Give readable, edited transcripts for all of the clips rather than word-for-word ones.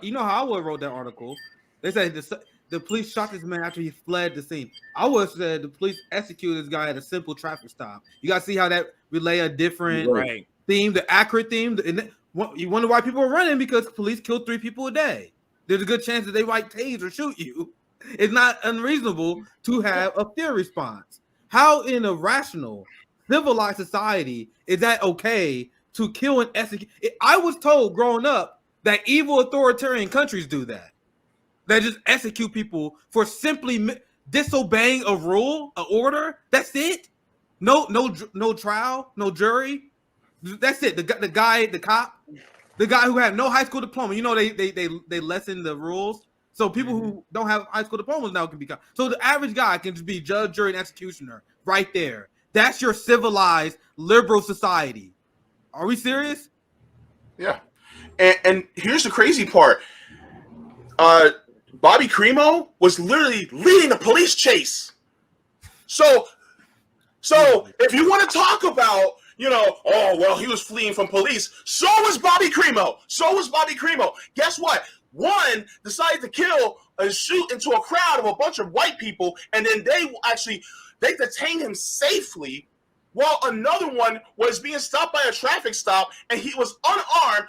You know how I would have wrote that article? They said the police shot this man after he fled the scene. I would have said the police executed this guy at a simple traffic stop. You guys see how that relay a different Right. theme, the accurate theme. And you wonder why people are running because police kill 3 people a day. There's a good chance that they might tase or shoot you. It's not unreasonable to have a fear response. How in a rational, civilized society is that okay to kill and execute? I was told growing up that evil authoritarian countries do that. They just execute people for simply disobeying a rule, an order. That's it. No trial, no jury. That's it. The guy, the cop, the guy who had no high school diploma. You know they lessen the rules, so people who don't have high school diplomas now can become. So the average guy can just be judge, jury, and executioner right there. That's your civilized liberal society. Are we serious? Yeah. And here's the crazy part. Bobby Cremo was literally leading the police chase. So if you want to talk about, oh, well, he was fleeing from police, so was Bobby Cremo. Guess what? One decided to kill and shoot into a crowd of a bunch of white people, and then they detained him safely, while another one was being stopped by a traffic stop, and he was unarmed.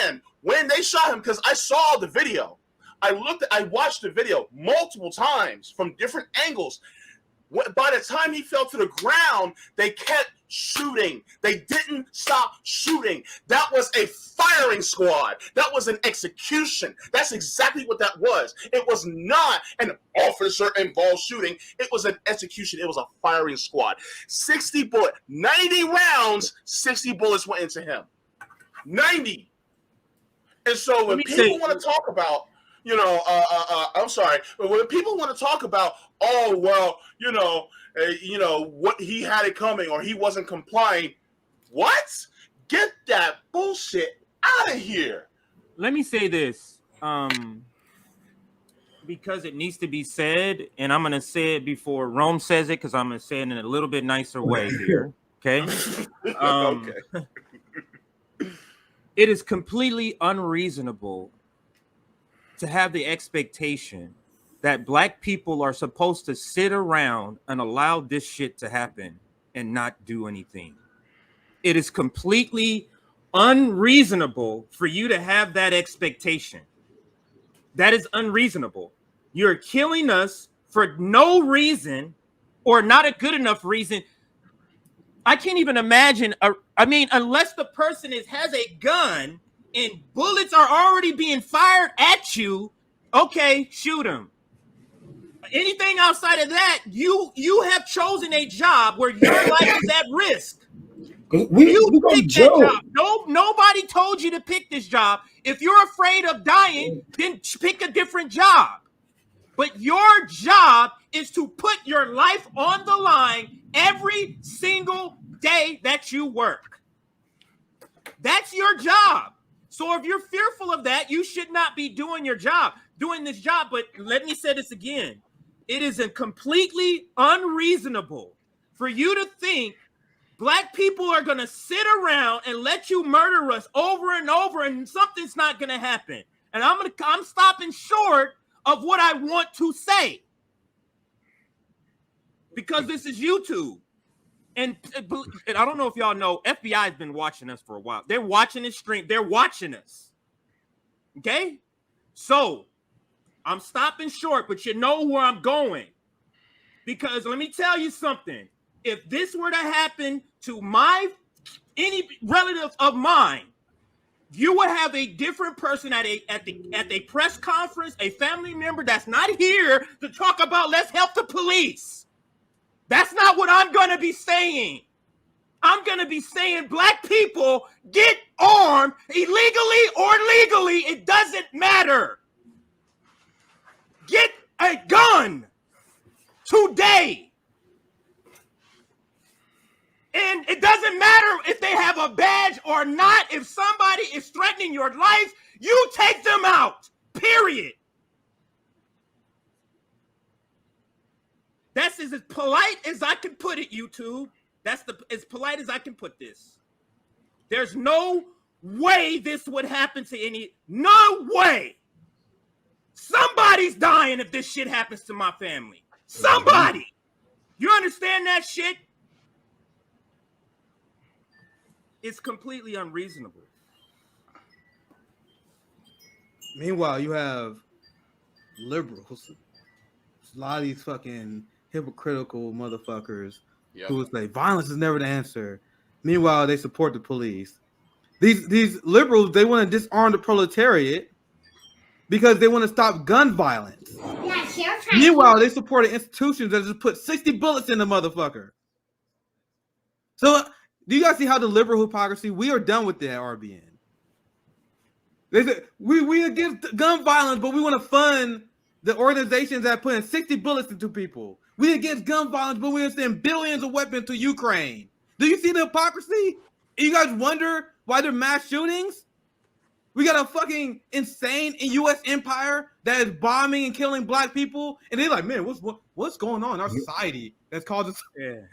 And when they shot him, because I saw the video, I watched the video multiple times from different angles. By the time he fell to the ground, they kept shooting. They didn't stop shooting. That was a firing squad. That was an execution. That's exactly what that was. It was not an officer involved shooting. It was an execution. It was a firing squad. 90 rounds, 60 bullets went into him. 90. And so when people want to talk about, I'm sorry, but when people want to talk about, oh, well, what he had it coming or he wasn't complying, what? Get that bullshit out of here. Let me say this, because it needs to be said, and I'm going to say it before Rome says it, because I'm going to say it in a little bit nicer way here, okay? Okay. It is completely unreasonable to have the expectation that Black people are supposed to sit around and allow this shit to happen and not do anything. It is completely unreasonable for you to have that expectation. That is unreasonable. You're killing us for no reason or not a good enough reason. I can't even imagine. Unless the person has a gun and bullets are already being fired at you, okay, shoot him. Anything outside of that, you have chosen a job where your life is at risk. You picked that job. Nobody told you to pick this job. If you're afraid of dying, then pick a different job. But your job is to put your life on the line every single day that you work. That's your job. So if you're fearful of that, you should not be doing this job. But let me say this again. It is completely unreasonable for you to think Black people are going to sit around and let you murder us over and over and something's not going to happen. And I'm stopping short of what I want to say because this is YouTube. And I don't know if y'all know, FBI has been watching us for a while. They're watching this stream. They're watching us. Okay? So I'm stopping short, but you know where I'm going. Because let me tell you something. If this were to happen to any relative of mine, you would have a different person at a press conference, a family member that's not here to talk about let's help the police. That's not what I'm going to be saying. I'm going to be saying Black people get armed illegally or legally. It doesn't matter. Get a gun today. And it doesn't matter if they have a badge or not. If somebody is threatening your life, you take them out. Period. That's as polite as I can put it, YouTube. That's as polite as I can put this. There's no way this would happen to any. No way. Somebody's dying if this shit happens to my family. Somebody. You understand that shit? It's completely unreasonable. Meanwhile, you have liberals, a lot of these fucking hypocritical motherfuckers who would say violence is never the answer. Meanwhile, they support the police. These liberals, they want to disarm the proletariat because they want to stop gun violence. Meanwhile, they support institutions that just put 60 bullets in the motherfucker. So, do you guys see how the liberal hypocrisy? We are done with that, RBN. They said we against gun violence, but we want to fund the organizations that put in 60 bullets into people. We against gun violence, but we send billions of weapons to Ukraine. Do you see the hypocrisy? And you guys wonder why there are mass shootings? We got a fucking insane U.S. empire that is bombing and killing black people, and they're like, man, what's going on in our society that's causing? Yeah.